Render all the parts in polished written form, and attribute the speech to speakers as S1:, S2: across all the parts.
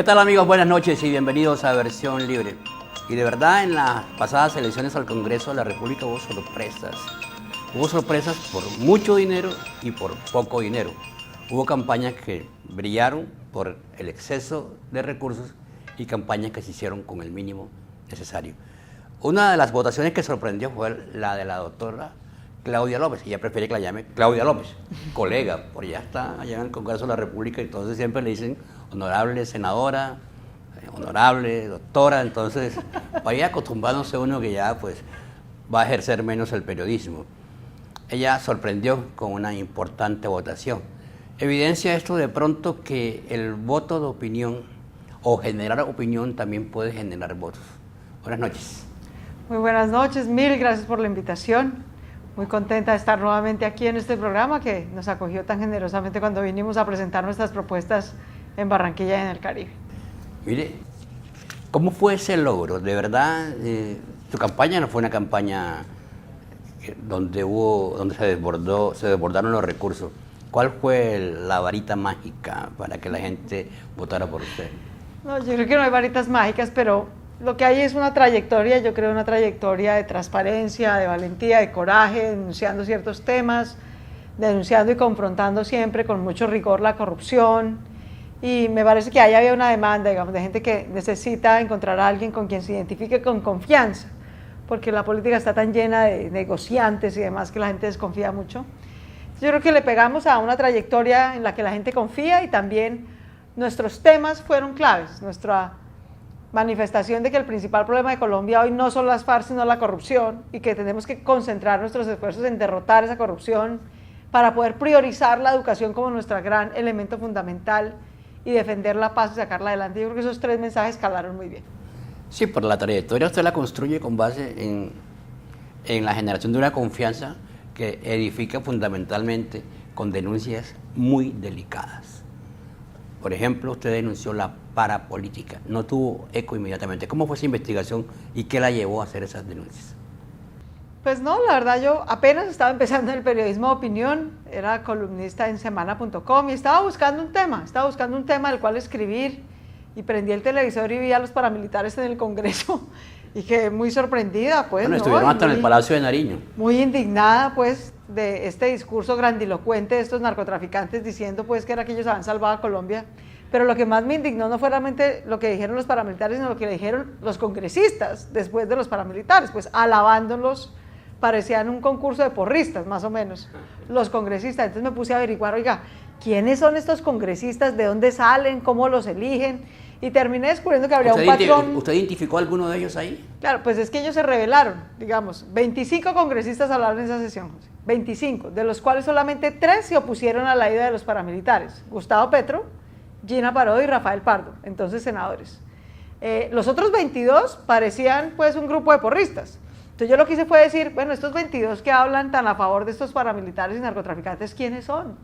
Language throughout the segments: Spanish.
S1: ¿Qué tal, amigos? Buenas noches y bienvenidos a Versión Libre. Y de verdad, en las pasadas elecciones al Congreso de la República hubo sorpresas. Hubo sorpresas por mucho dinero y por poco dinero. Hubo campañas que brillaron por el exceso de recursos y campañas que se hicieron con el mínimo necesario. Una de las votaciones que sorprendió fue la de la doctora Claudia López. Ella prefiere que la llame Claudia López, colega, porque ya está allá en el Congreso de la República, y entonces siempre le dicen honorable senadora, honorable doctora. Entonces vaya acostumbrándose uno que ya pues va a ejercer menos el periodismo. Ella sorprendió con una importante votación. Evidencia esto de pronto que el voto de opinión o generar opinión también puede generar votos. Buenas noches.
S2: Muy buenas noches, mil gracias por la invitación. Muy contenta de estar nuevamente aquí en este programa que nos acogió tan generosamente cuando vinimos a presentar nuestras propuestas en Barranquilla y en el Caribe.
S1: Mire, ¿cómo fue ese logro? De verdad, su campaña no fue una campaña donde se desbordaron los recursos. ¿Cuál fue la varita mágica para que la gente votara por usted?
S2: No, yo creo que no hay varitas mágicas, pero lo que hay es una trayectoria, yo creo una trayectoria de transparencia, de valentía, de coraje, denunciando ciertos temas, denunciando y confrontando siempre con mucho rigor la corrupción. Y me parece que ahí había una demanda, digamos, de gente que necesita encontrar a alguien con quien se identifique con confianza, porque la política está tan llena de negociantes y demás que la gente desconfía mucho. Yo creo que le pegamos a una trayectoria en la que la gente confía, y también nuestros temas fueron claves. Nuestra manifestación de que el principal problema de Colombia hoy no son las FARC sino la corrupción, y que tenemos que concentrar nuestros esfuerzos en derrotar esa corrupción para poder priorizar la educación como nuestro gran elemento fundamental y defender la paz y sacarla adelante. Yo creo que esos tres mensajes calaron muy bien.
S1: Sí, por la trayectoria usted la construye con base en la generación de una confianza que edifica fundamentalmente con denuncias muy delicadas. Por ejemplo, usted denunció la parapolítica, no tuvo eco inmediatamente. ¿Cómo fue esa investigación y qué la llevó a hacer esas denuncias?
S2: Pues no, la verdad yo apenas estaba empezando en el periodismo de opinión, era columnista en semana.com y estaba buscando un tema del cual escribir, y prendí el televisor y vi a los paramilitares en el Congreso y quedé muy sorprendida, pues.
S1: Bueno, estuvieron hasta en el Palacio de Nariño.
S2: Muy indignada, pues, de este discurso grandilocuente de estos narcotraficantes diciendo, pues, que era que ellos habían salvado a Colombia. Pero lo que más me indignó no fue realmente lo que dijeron los paramilitares, sino lo que le dijeron los congresistas después de los paramilitares, pues alabándolos. Parecían un concurso de porristas, más o menos, los congresistas. Entonces me puse a averiguar, oiga, ¿quiénes son estos congresistas? ¿De dónde salen? ¿Cómo los eligen? Y terminé descubriendo que habría un patrón.
S1: ¿Usted identificó a alguno de ellos ahí?
S2: Claro, pues es que ellos se rebelaron, digamos. 25 congresistas hablaron en esa sesión, José. 25, de los cuales solamente 3 se opusieron a la ida de los paramilitares. Gustavo Petro, Gina Parodi y Rafael Pardo, entonces senadores. Los otros 22 parecían pues un grupo de porristas. Entonces yo lo que hice fue decir, bueno, estos 22 que hablan tan a favor de estos paramilitares y narcotraficantes, ¿quiénes son?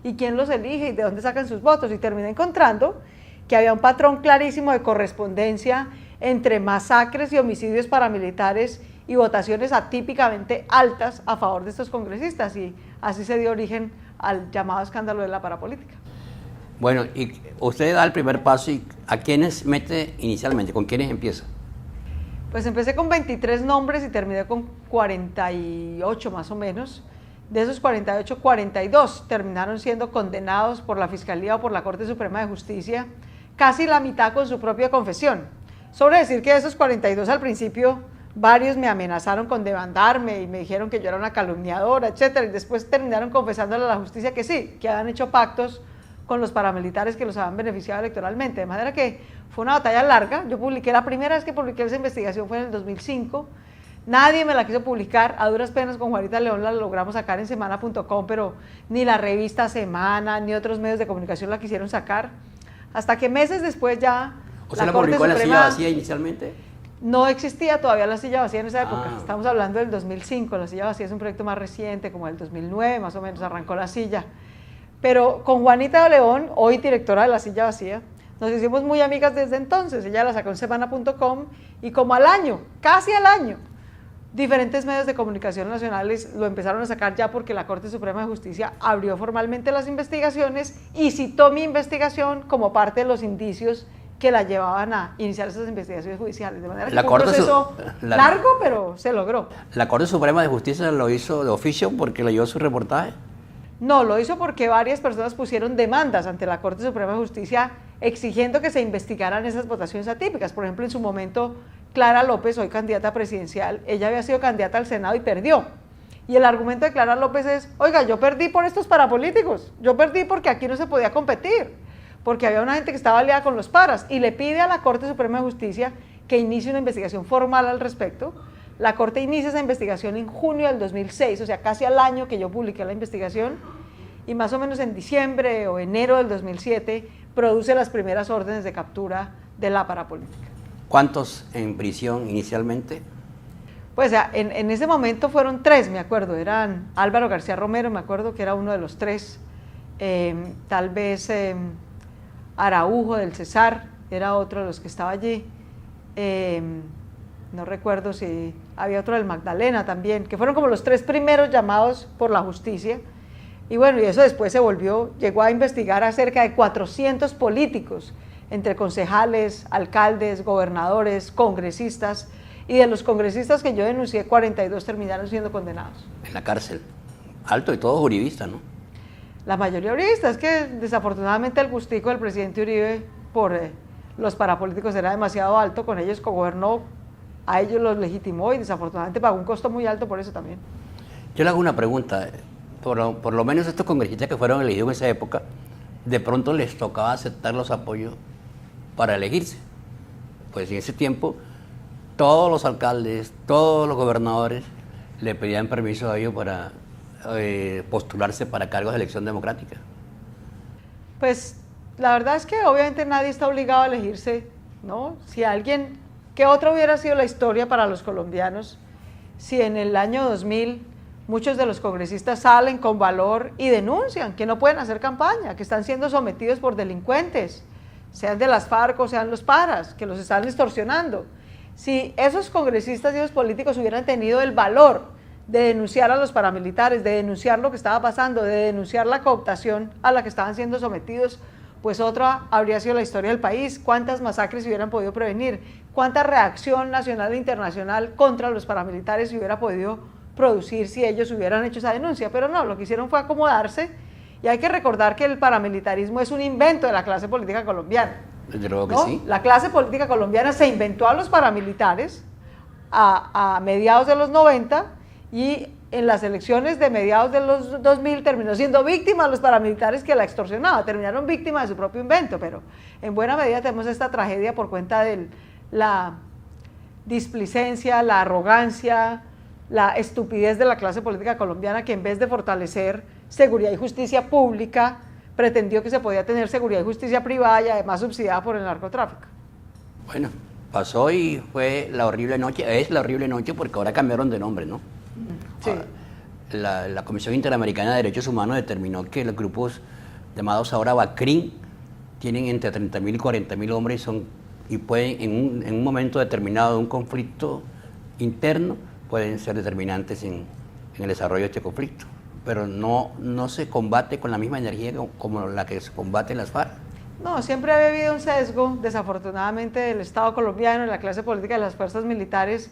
S2: ¿Y quién los elige? ¿Y de dónde sacan sus votos? Y terminé encontrando que había un patrón clarísimo de correspondencia entre masacres y homicidios paramilitares y votaciones atípicamente altas a favor de estos congresistas, y así se dio origen al llamado escándalo de la parapolítica.
S1: Bueno, y usted da el primer paso, y ¿a quiénes mete inicialmente? ¿Con quiénes empieza?
S2: Pues empecé con 23 nombres y terminé con 48 más o menos. De esos 48, 42 terminaron siendo condenados por la Fiscalía o por la Corte Suprema de Justicia, casi la mitad con su propia confesión. Sobre decir que de esos 42 al principio varios me amenazaron con demandarme y me dijeron que yo era una calumniadora, etcétera, y después terminaron confesándole a la justicia que sí, que habían hecho pactos con los paramilitares que los habían beneficiado electoralmente, de manera que fue una batalla larga. Yo publiqué, la primera vez que publiqué esa investigación fue en el 2005, nadie me la quiso publicar, a duras penas con Juanita León la logramos sacar en semana.com, pero ni la revista Semana, ni otros medios de comunicación la quisieron sacar, hasta que meses después ya
S1: ¿Usted la publicó en La Silla Vacía inicialmente?
S2: No existía todavía La Silla Vacía en esa época, estamos hablando del 2005, La Silla Vacía es un proyecto más reciente, como el 2009 más o menos arrancó La Silla. Pero con Juanita León, hoy directora de La Silla Vacía, nos hicimos muy amigas desde entonces. Ella la sacó en semana.com y como al año, casi al año, diferentes medios de comunicación nacionales lo empezaron a sacar ya porque la Corte Suprema de Justicia abrió formalmente las investigaciones y citó mi investigación como parte de los indicios que la llevaban a iniciar esas investigaciones judiciales. De manera que
S1: La
S2: fue un
S1: Corte
S2: proceso largo, pero se logró.
S1: ¿La Corte Suprema de Justicia lo hizo de oficio porque leyó su reportaje?
S2: No, lo hizo porque varias personas pusieron demandas ante la Corte Suprema de Justicia exigiendo que se investigaran esas votaciones atípicas. Por ejemplo, en su momento, Clara López, hoy candidata presidencial, ella había sido candidata al Senado y perdió. Y el argumento de Clara López es, oiga, yo perdí por estos parapolíticos, yo perdí porque aquí no se podía competir, porque había una gente que estaba aliada con los paras, y le pide a la Corte Suprema de Justicia que inicie una investigación formal al respecto. La Corte inicia esa investigación en junio del 2006, o sea, casi al año que yo publiqué la investigación, y más o menos en diciembre o enero del 2007 produce las primeras órdenes de captura de la parapolítica.
S1: ¿Cuántos en prisión inicialmente?
S2: Pues en ese momento fueron 3, me acuerdo, eran Álvaro García Romero, me acuerdo que era uno de los 3, tal vez Araujo del Cesar, era otro de los que estaba allí, no recuerdo si había otro del Magdalena también, que fueron como los 3 primeros llamados por la justicia, y bueno, y eso después llegó a investigar a cerca de 400 políticos, entre concejales, alcaldes, gobernadores, congresistas, y de los congresistas que yo denuncié, 42 terminaron siendo condenados.
S1: En la cárcel. Alto y todos uribistas, ¿no?
S2: La mayoría uribistas, es que desafortunadamente el gustico del presidente Uribe por los parapolíticos era demasiado alto, con ellos cogobernó, a ellos los legitimó y desafortunadamente pagó un costo muy alto por eso también.
S1: Yo le hago una pregunta, por lo menos estos congresistas que fueron elegidos en esa época, de pronto les tocaba aceptar los apoyos para elegirse. Pues en ese tiempo todos los alcaldes, todos los gobernadores le pedían permiso a ellos para postularse para cargos de elección democrática.
S2: Pues la verdad es que obviamente nadie está obligado a elegirse, ¿no? Si alguien, ¿qué otra hubiera sido la historia para los colombianos si en el año 2000 muchos de los congresistas salen con valor y denuncian que no pueden hacer campaña, que están siendo sometidos por delincuentes, sean de las FARC o sean los paras, que los están extorsionando? Si esos congresistas y esos políticos hubieran tenido el valor de denunciar a los paramilitares, de denunciar lo que estaba pasando, de denunciar la cooptación a la que estaban siendo sometidos, pues otra habría sido la historia del país. ¿Cuántas masacres hubieran podido prevenir? ¿Cuánta reacción nacional e internacional contra los paramilitares se hubiera podido producir si ellos hubieran hecho esa denuncia? Pero no, lo que hicieron fue acomodarse, y hay que recordar que el paramilitarismo es un invento de la clase política colombiana.
S1: Desde luego que
S2: ¿no?
S1: sí.
S2: La clase política colombiana se inventó a los paramilitares a mediados de los 90, y en las elecciones de mediados de los 2000 terminó siendo víctima de los paramilitares que la extorsionaban, terminaron víctimas de su propio invento, pero en buena medida tenemos esta tragedia por cuenta de la displicencia, la arrogancia, la estupidez de la clase política colombiana, que en vez de fortalecer seguridad y justicia pública, pretendió que se podía tener seguridad y justicia privada y además subsidiada por el narcotráfico.
S1: Bueno, pasó y fue la horrible noche, es la horrible noche porque ahora cambiaron de nombre, ¿no?
S2: Sí.
S1: La Comisión Interamericana de Derechos Humanos determinó que los grupos llamados ahora BACRIM tienen entre 30.000 y 40.000 hombres y pueden en un momento determinado de un conflicto interno pueden ser determinantes en el desarrollo de este conflicto, pero no se combate con la misma energía como la que se combate en las FARC.
S2: No, siempre había habido un sesgo, desafortunadamente, del Estado colombiano, de la clase política, de las fuerzas militares,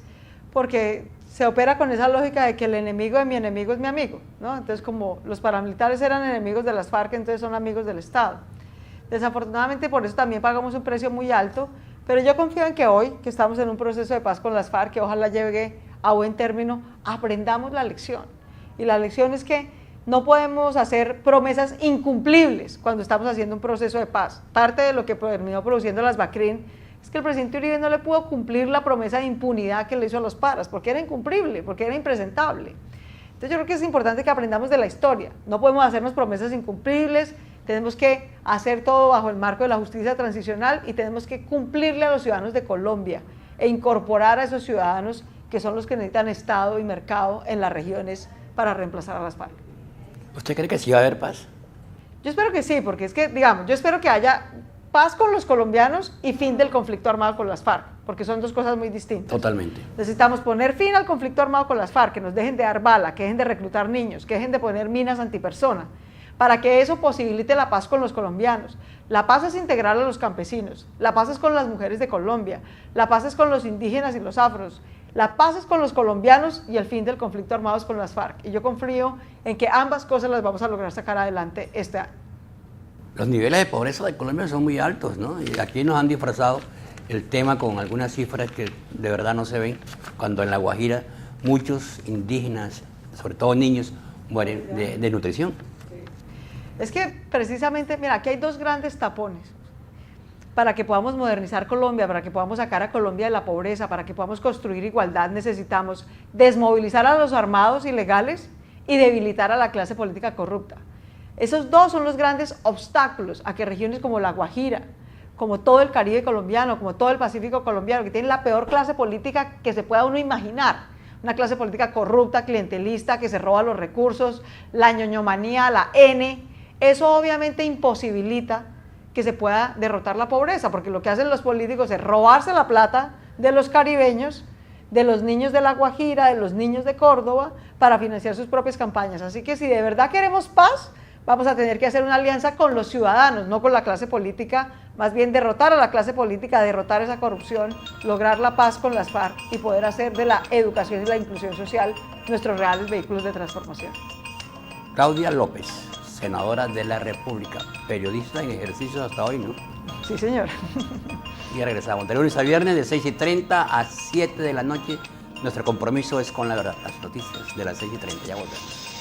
S2: porque se opera con esa lógica de que el enemigo de mi enemigo es mi amigo, ¿no? Entonces, como los paramilitares eran enemigos de las FARC, entonces son amigos del Estado. Desafortunadamente, por eso también pagamos un precio muy alto, pero yo confío en que hoy, que estamos en un proceso de paz con las FARC, que ojalá llegue a buen término, aprendamos la lección. Y la lección es que no podemos hacer promesas incumplibles cuando estamos haciendo un proceso de paz. Parte de lo que terminó produciendo las BACRIM es que el presidente Uribe no le pudo cumplir la promesa de impunidad que le hizo a los paras, porque era incumplible, porque era impresentable. Entonces yo creo que es importante que aprendamos de la historia. No podemos hacernos promesas incumplibles, tenemos que hacer todo bajo el marco de la justicia transicional y tenemos que cumplirle a los ciudadanos de Colombia e incorporar a esos ciudadanos que son los que necesitan Estado y mercado en las regiones para reemplazar a las FARC.
S1: ¿Usted cree que sí va a haber paz?
S2: Yo espero que sí, porque es que, digamos, yo espero que haya paz con los colombianos y fin del conflicto armado con las FARC, porque son dos cosas muy distintas.
S1: Totalmente.
S2: Necesitamos poner fin al conflicto armado con las FARC, que nos dejen de dar bala, que dejen de reclutar niños, que dejen de poner minas antipersona, para que eso posibilite la paz con los colombianos. La paz es integrar a los campesinos, la paz es con las mujeres de Colombia, la paz es con los indígenas y los afros, la paz es con los colombianos y el fin del conflicto armado es con las FARC. Y yo confío en que ambas cosas las vamos a lograr sacar adelante este año.
S1: Los niveles de pobreza de Colombia son muy altos, ¿no? Y aquí nos han disfrazado el tema con algunas cifras que de verdad no se ven, cuando en La Guajira muchos indígenas, sobre todo niños, mueren de nutrición.
S2: Es que precisamente, mira, aquí hay dos grandes tapones para que podamos modernizar Colombia, para que podamos sacar a Colombia de la pobreza, para que podamos construir igualdad. Necesitamos desmovilizar a los armados ilegales y debilitar a la clase política corrupta. Esos dos son los grandes obstáculos a que regiones como La Guajira, como todo el Caribe colombiano, como todo el Pacífico colombiano, que tienen la peor clase política que se pueda uno imaginar, una clase política corrupta, clientelista, que se roba los recursos, la ñoñomanía, la N, eso obviamente imposibilita que se pueda derrotar la pobreza, porque lo que hacen los políticos es robarse la plata de los caribeños, de los niños de La Guajira, de los niños de Córdoba, para financiar sus propias campañas. Así que si de verdad queremos paz, vamos a tener que hacer una alianza con los ciudadanos, no con la clase política, más bien derrotar a la clase política, derrotar esa corrupción, lograr la paz con las FARC y poder hacer de la educación y la inclusión social nuestros reales vehículos de transformación.
S1: Claudia López, senadora de la República, periodista en ejercicio hasta hoy, ¿no?
S2: Sí, señor.
S1: Y regresamos de lunes a viernes de 6:30 a 7 de la noche. Nuestro compromiso es con la verdad, las noticias de las 6:30. Ya volvemos.